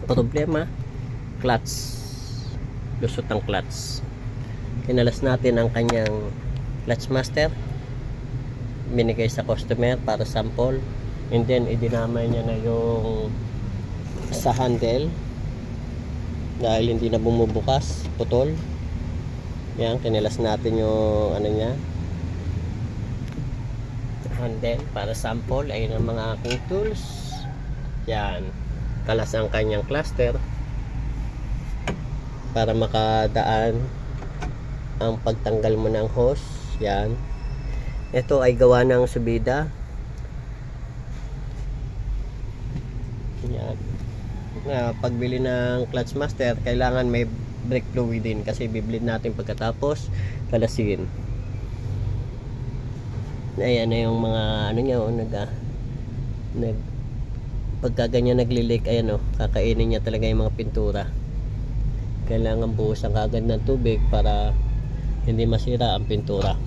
problema, clutch, lusot ang clutch. Kinalas natin ang kanyang clutch master, binigay sa customer para sample, and then idinamay niya na yung sa handle dahil hindi na bumubukas, putol. Yan, kinilas natin yung ano niya, handle para sample. Ayun ang mga aking tools. Yan, kalas ang kanyang cluster para makadaan ang pagtanggal mo ng hose. Yan, ito ay gawa ng subida. Yan, pagbili ng clutch master kailangan may brake fluid din kasi bibleed natin pagkatapos kalasin. Ayan na yung mga ano niya, pagka ganyan nagli-leak, ayan kakainin niya talaga yung mga pintura. Kailangan buhusan kagad ng tubig para hindi masira ang pintura.